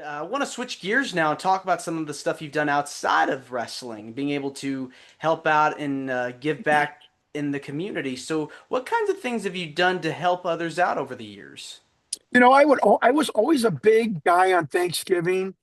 I want to switch gears now and talk about some of the stuff you've done outside of wrestling, being able to help out and give back in the community. So, what kinds of things have you done to help others out over the years? I was always a big guy on Thanksgiving.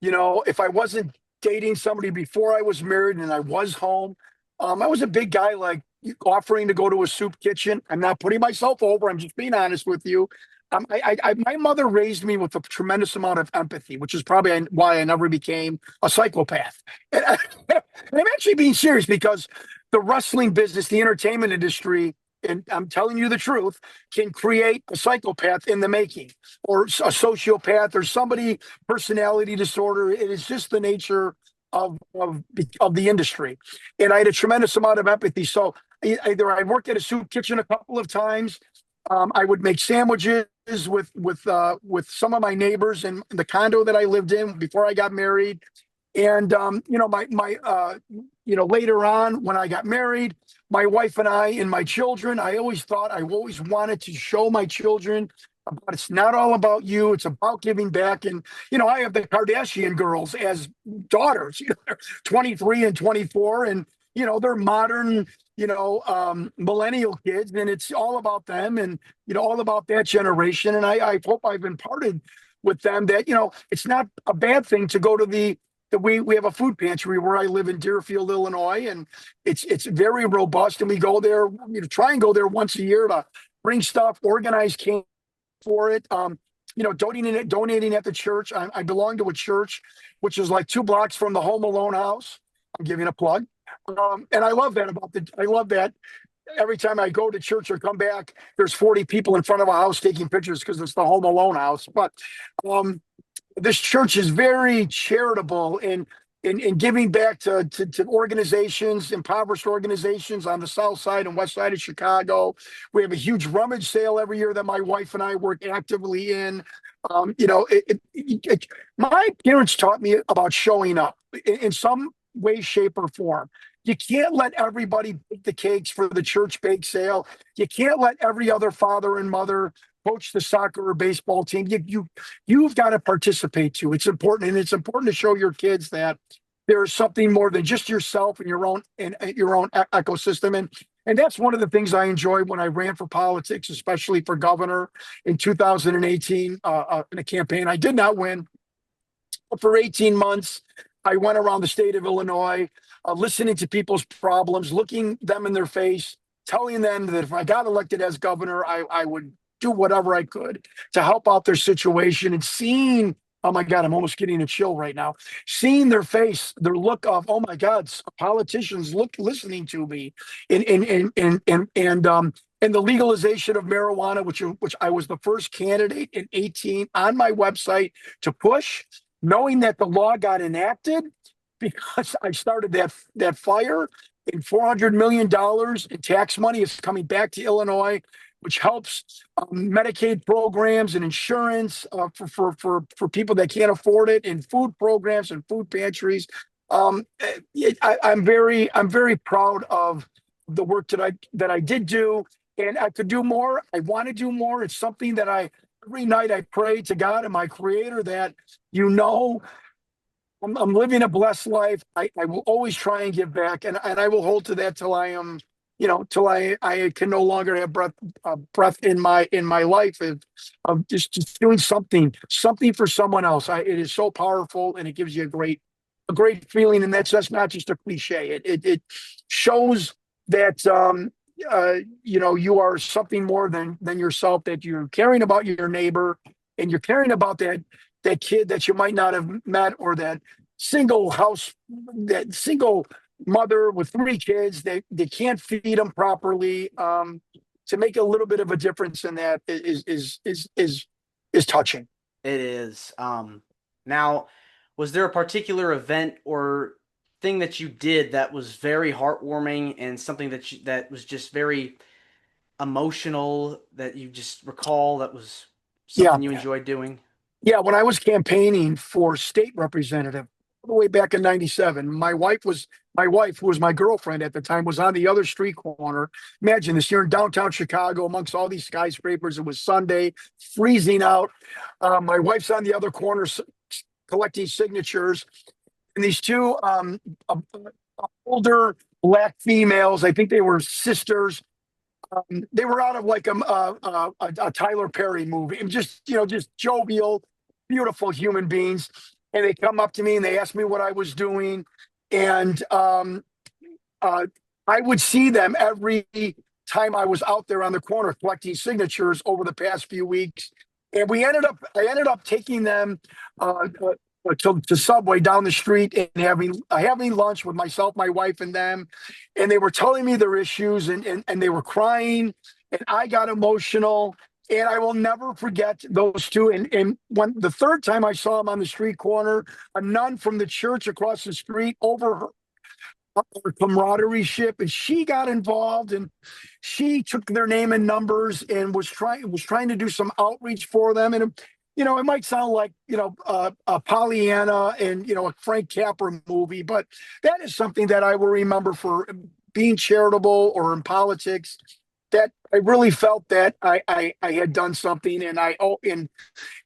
If I wasn't dating somebody before I was married and I was home, I was a big guy like offering to go to a soup kitchen. I'm not putting myself over. I'm just being honest with you. My mother raised me with a tremendous amount of empathy, which is probably why I never became a psychopath. And I'm actually being serious because the wrestling business, the entertainment industry, and I'm telling you the truth, can create a psychopath in the making, or a sociopath, or somebody personality disorder. It is just the nature of the industry, and I had a tremendous amount of empathy. So either I worked at a soup kitchen a couple of times. I would make sandwiches with some of my neighbors in the condo that I lived in before I got married. And later on when I got married, my wife and I and my children, I always wanted to show my children about it's not all about you, it's about giving back. And I have the Kardashian girls as daughters, they're 23 and 24, and they're modern, millennial kids, and it's all about them, and all about that generation. And I hope I've imparted with them that it's not a bad thing to go to we have a food pantry where I live in Deerfield, Illinois, and it's very robust. And we go there, try and go there once a year to bring stuff, organize camp for it. Donating at the church. I belong to a church which is like 2 blocks from the Home Alone house. I'm giving a plug. And I love that I love that every time I go to church or come back, there's 40 people in front of a house taking pictures because it's the Home Alone house. But this church is very charitable in giving back to organizations, impoverished organizations on the south side and west side of Chicago. We have a huge rummage sale every year that my wife and I work actively in. My parents taught me about showing up in some way, shape, or form. You can't let everybody bake the cakes for the church bake sale. You can't let every other father and mother coach the soccer or baseball team. You've got to participate too. It's important, and it's important to show your kids that there is something more than just yourself and your own ecosystem. And that's one of the things I enjoyed when I ran for politics, especially for governor in 2018 in a campaign. I did not win, but for 18 months, I went around the state of Illinois, listening to people's problems, looking them in their face, telling them that if I got elected as governor, I would do whatever I could to help out their situation, and seeing, oh my God, I'm almost getting a chill right now. Seeing their face, their look of, oh my God, politicians listening to me, and the legalization of marijuana, which I was the first candidate in 18 on my website to push, knowing that the law got enacted because I started that fire, and $400 million in tax money is coming back to Illinois, which helps Medicaid programs and insurance for people that can't afford it, and food programs and food pantries. I'm very proud of the work that I did do, and I could do more. I want to do more. It's something that every night I pray to God and my Creator that I'm living a blessed life. I will always try and give back, and I will hold to that till I am, till I can no longer have breath in my life of just doing something for someone else. It is so powerful, and it gives you a great feeling, and that's not just a cliche. It shows that you are something more than yourself. That you're caring about your neighbor, and you're caring about that kid that you might not have met, or that single mother with 3 kids. They can't feed them properly. To make a little bit of a difference in that is touching. It is. Now, was there a particular event or thing that you did that was very heartwarming and something that was just very emotional that you just recall that was Yeah. something you enjoyed doing? Yeah, when I was campaigning for state representative all the way back in '97, my wife, who was my girlfriend at the time, was on the other street corner. Imagine this, you're in downtown Chicago amongst all these skyscrapers. It was Sunday, freezing out. My wife's on the other corner collecting signatures, and these two older black females, I think they were sisters. They were out of like a Tyler Perry movie, and just just jovial, beautiful human beings. And they come up to me and they ask me what I was doing, and uh, I would see them every time I was out there on the corner collecting signatures over the past few weeks. And I ended up taking them to Subway down the street and having lunch with myself, my wife, and them. And they were telling me their issues, and they were crying, and I got emotional. And I will never forget those two. And when the third time I saw them on the street corner, a nun from the church across the street over her camaraderie ship, and she got involved, and she took their name and numbers and was trying to do some outreach for them. And it might sound like a Pollyanna and a Frank Capra movie, but that is something that I will remember for being charitable or in politics. That I really felt that I had done something, and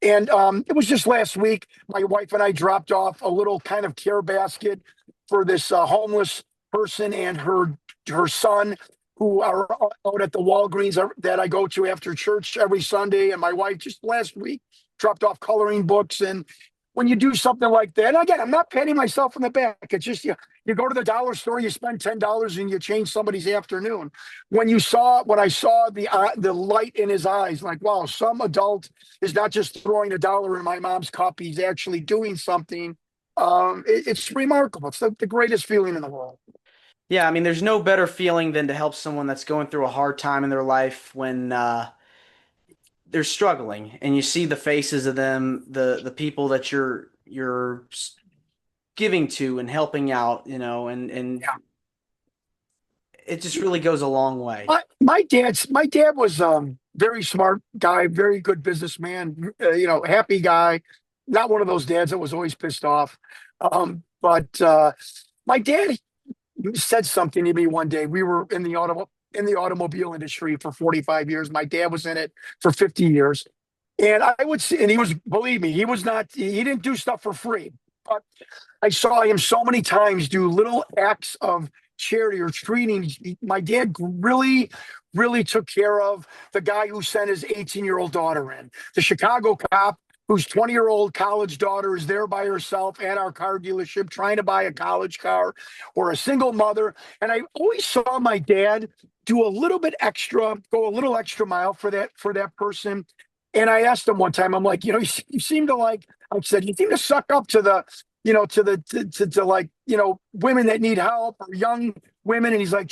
it was just last week. My wife and I dropped off a little kind of care basket for this homeless person and her son, who are out at the Walgreens that I go to after church every Sunday. And my wife just last week dropped off coloring books. And when you do something like that, and again, I'm not patting myself on the back. It's just you go to the dollar store, you spend $10, and you change somebody's afternoon. When I saw the light in his eyes, like, wow, some adult is not just throwing $1 in my mom's cup; he's actually doing something. It's remarkable. It's the greatest feeling in the world. Yeah, I mean, there's no better feeling than to help someone that's going through a hard time in their life when they're struggling, and you see the faces of them, the people that you're giving to and helping out, and Yeah. it just really goes a long way. My dad was very smart guy, very good businessman, happy guy. Not one of those dads that was always pissed off. But my dad said something to me one day. We were in the automobile industry for 45 years. My dad was in it for 50 years. And I would see, and he was, believe me, he didn't do stuff for free. But I saw him so many times do little acts of charity or treating. My dad really, really took care of the guy who sent his 18-year-old daughter in, the Chicago cop whose 20-year-old college daughter is there by herself at our car dealership trying to buy a college car, or a single mother. And I always saw my dad do a little bit extra, go a little extra mile for that person. And I asked him one time, I'm like, you seem to like, I said, you seem to suck up to the, to like, women that need help or young women. And he's like,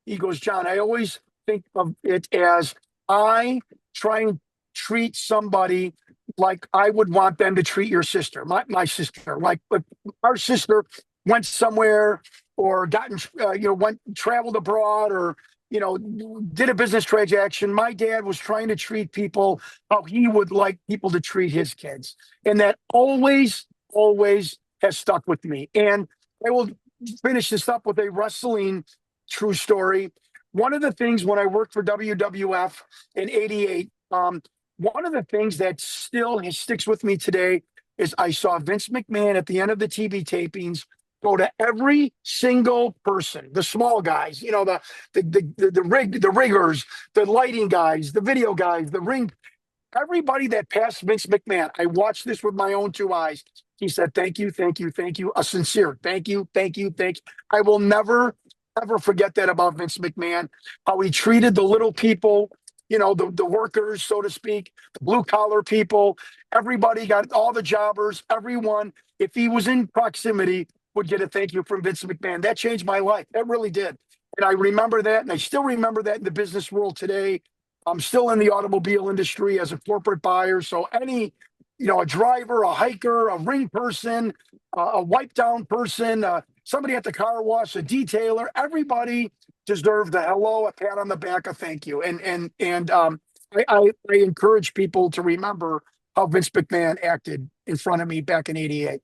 he goes, John, I always think of it as I try and treat somebody like I would want them to treat your sister, my sister. Like, if our sister went somewhere or went traveled abroad, or did a business transaction. My dad was trying to treat people how he would like people to treat his kids, and that always, always has stuck with me. And I will finish this up with a wrestling true story. One of the things when I worked for WWF in '88, one of the things that still sticks with me today is I saw Vince McMahon at the end of the TV tapings go to every single person, the small guys, the riggers, the lighting guys, the video guys, the ring, everybody that passed Vince McMahon. I watched this with my own two eyes. He said, "Thank you, thank you, thank you." A sincere thank you, thank you, thank you. I will never, ever forget that about Vince McMahon, how he treated the little people, the workers, so to speak, the blue collar people. Everybody got, all the jobbers, everyone, if he was in proximity, would get a thank you from Vince McMahon. That changed my life. That really did. And I remember that, and I still remember that in the business world today. I'm still in the automobile industry as a corporate buyer. So a driver, a hiker, a ring person, a wipe down person, somebody at the car wash, a detailer, everybody deserved a hello, a pat on the back, a thank you. I encourage people to remember how Vince McMahon acted in front of me back in '88.